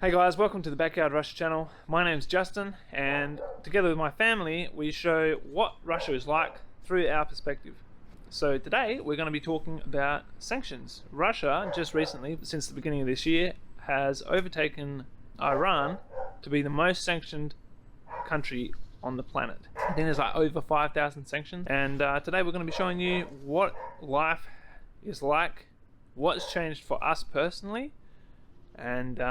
Hey guys, welcome to the Backyard Russia channel. My name's Justin, and together with my family we show what Russia is like through our perspective. So today we're going to be talking about sanctions. Russia just recently, since the beginning of this year, has overtaken Iran to be the most sanctioned country on the planet. I think there's like over 5,000 sanctions, and today we're going to be showing you what life is like, what's changed for us personally, and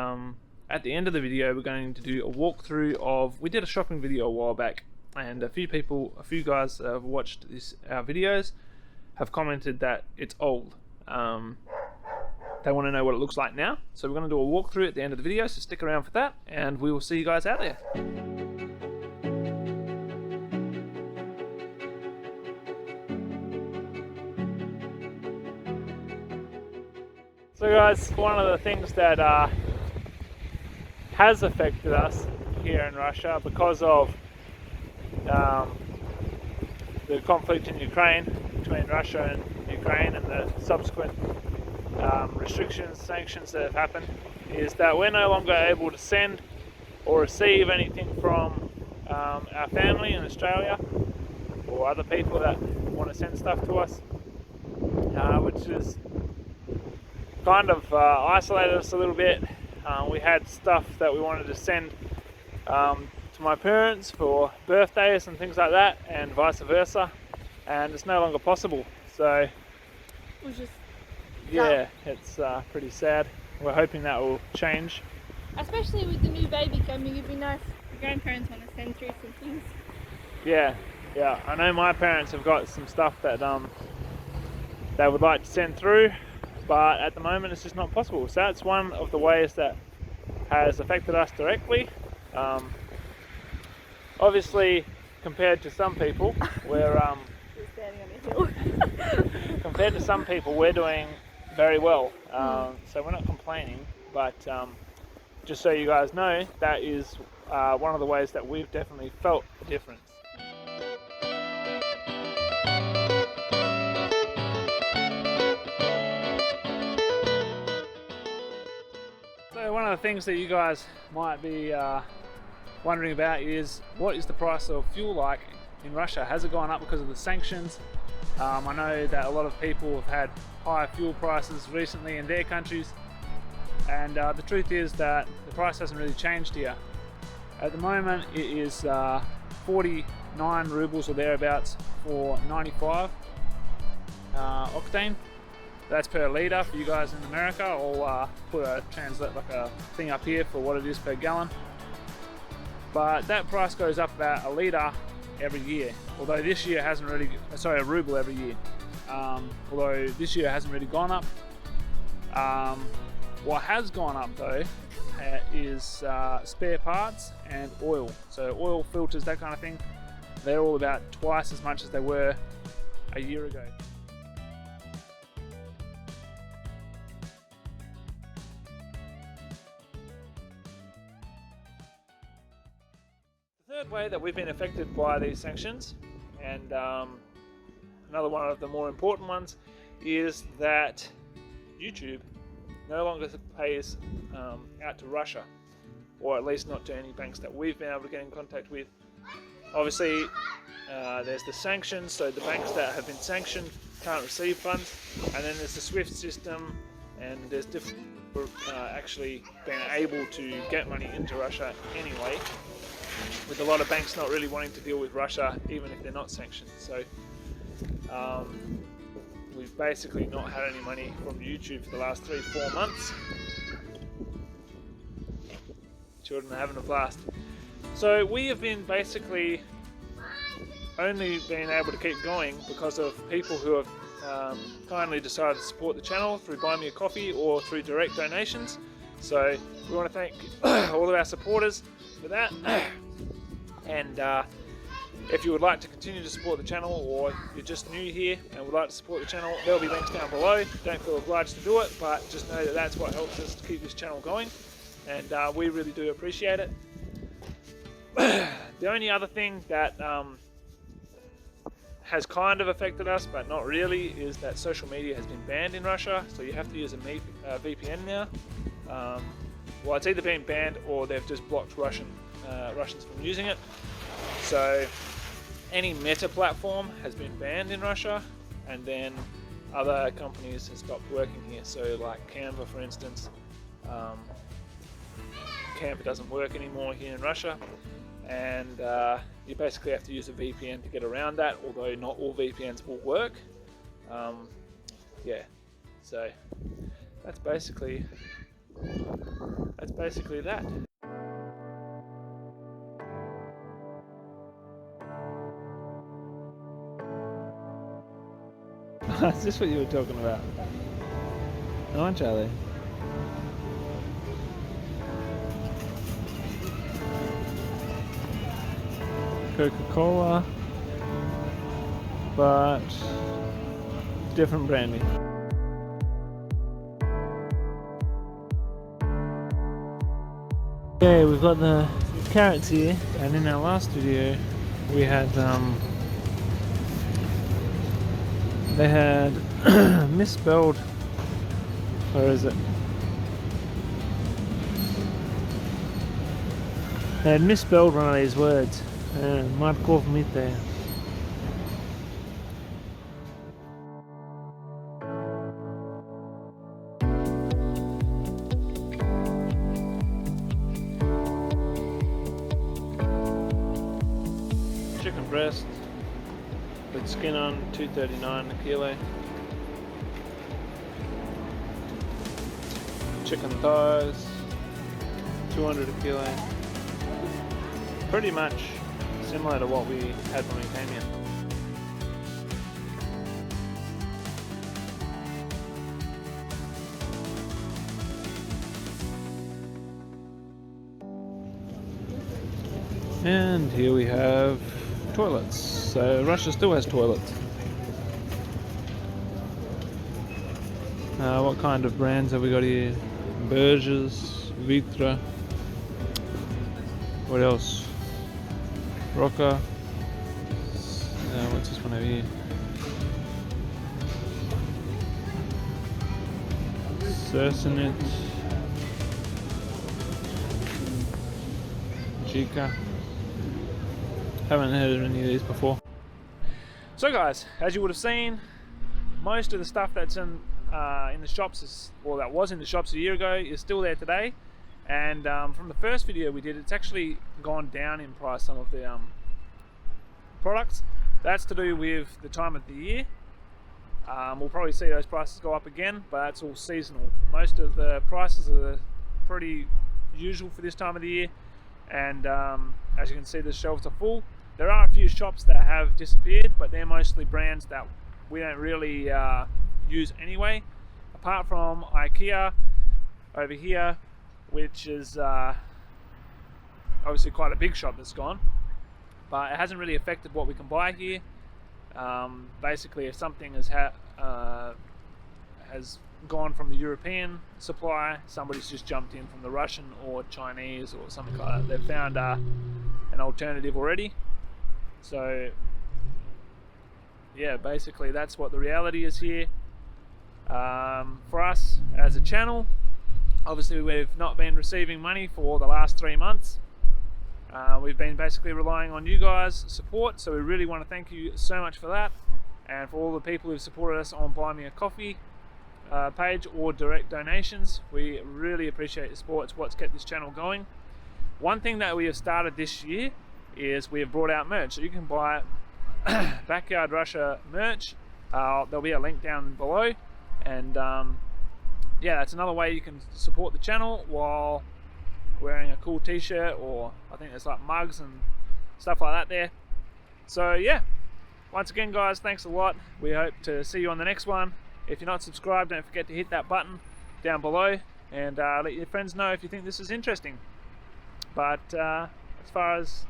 at the end of the video we're going to do a walkthrough of, we did a shopping video a while back, and a few guys that have watched our videos have commented that it's old. They want to know what it looks like now, so we're going to do a walkthrough at the end of the video, so stick around for that and we will see you guys out there. So guys, one of the things that has affected us here in Russia because of the conflict in Ukraine, between Russia and Ukraine, and the subsequent restrictions, sanctions that have happened, is that we're no longer able to send or receive anything from our family in Australia or other people that want to send stuff to us, which is kind of isolated us a little bit. We had stuff that we wanted to send to my parents for birthdays and things like that, and vice versa, and it's no longer possible. So yeah, it's pretty sad. We're hoping that will change. Especially with the new baby coming, it'd be nice. The grandparents want to send through some things. Yeah, I know my parents have got some stuff that they would like to send through, but at the moment it's just not possible. So that's one of the ways that has affected us directly. Obviously, compared to some people, we're standing on a hill. compared to some people, we're doing very well. So we're not complaining, but just so you guys know, that is one of the ways that we've definitely felt the difference. So one of the things that you guys might be wondering about is, what is the price of fuel like in Russia? Has it gone up because of the sanctions? I know that a lot of people have had higher fuel prices recently in their countries, and the truth is that the price hasn't really changed here. At the moment it is 49 rubles or thereabouts for 95 octane. That's per litre for you guys in America. I'll put a thing up here for what it is per gallon. But that price goes up about a litre every year. Although this year hasn't really, sorry, a ruble every year. Although this year hasn't really gone up. What has gone up though is spare parts and oil. So oil, filters, that kind of thing. They're all about twice as much as they were a year ago. The third way that we've been affected by these sanctions, and another one of the more important ones, is that YouTube no longer pays out to Russia, or at least not to any banks that we've been able to get in contact with. Obviously there's the sanctions, so the banks that have been sanctioned can't receive funds, and then there's the SWIFT system, and there's different actually being able to get money into Russia anyway, with a lot of banks not really wanting to deal with Russia even if they're not sanctioned. So we've basically not had any money from YouTube for the last 3-4 months. Children are having a blast. So we have been basically only been able to keep going because of people who have kindly decided to support the channel through Buy Me a Coffee or through direct donations. So we want to thank all of our supporters for that. And if you would like to continue to support the channel, or you're just new here and would like to support the channel, there'll be links down below. Don't feel obliged to do it, but just know that that's what helps us to keep this channel going, and we really do appreciate it. The only other thing that has kind of affected us, but not really, is that social media has been banned in Russia, so you have to use a VPN now. well, it's either been banned or they've just blocked Russians from using it. So any Meta platform has been banned in Russia, and then other companies have stopped working here. So like Canva, for instance, Canva doesn't work anymore here in Russia, and you basically have to use a VPN to get around that, although not all VPNs will work. Yeah, so that's basically that. Is this what you were talking about? Aren't Charlie? Coca-Cola, but different branding. Okay, we've got the carrots here, and in our last video we had they had misspelled, where is it? They had misspelled one of these words. Markov Mitte. Chicken breast with skin on, $2.39 a kilo. Chicken thighs, $200 a kilo. Pretty much similar to what we had when we came here. And here we have toilets. So Russia still has toilets. What kind of brands have we got here? Burgess, Vitra. What else? Rocker. What's this one over here? Cercinet. Chica. Haven't heard of any of these before. So guys, as you would have seen, most of the stuff that's in the shops that was in the shops a year ago is still there today. And from the first video we did, it's actually gone down in price, some of the products. That's to do with the time of the year. We'll probably see those prices go up again, but that's all seasonal. Most of the prices are pretty usual for this time of the year. And as you can see, the shelves are full. There are a few shops that have disappeared, but they're mostly brands that we don't really use anyway, apart from IKEA over here, which is obviously quite a big shop that's gone, but it hasn't really affected what we can buy here. Basically, if something has gone from the European supply, somebody's just jumped in from the Russian or Chinese or something like that. They've found an alternative already. So yeah, basically that's what the reality is here. For us as a channel, obviously we've not been receiving money for the last 3 months. We've been basically relying on you guys' support, so we really want to thank you so much for that, and for all the people who've supported us on Buy Me a Coffee page or direct donations. We really appreciate your support. It's what's kept this channel going. One thing that we have started this year is we have brought out merch, so you can buy Backyard Russia merch. There'll be a link down below, and yeah, that's another way you can support the channel while wearing a cool t-shirt, or I think there's like mugs and stuff like that there. So yeah, once again guys, thanks a lot. We hope to see you on the next one. If you're not subscribed, don't forget to hit that button down below, and let your friends know if you think this is interesting. But as far as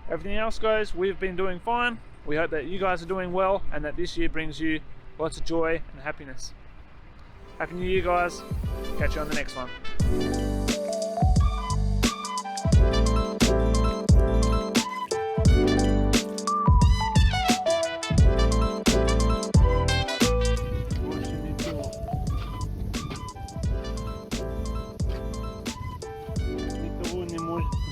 everything else goes, we've been doing fine. We hope that you guys are doing well, and that this year brings you lots of joy and happiness. Happy New Year guys. Catch you on the next one. more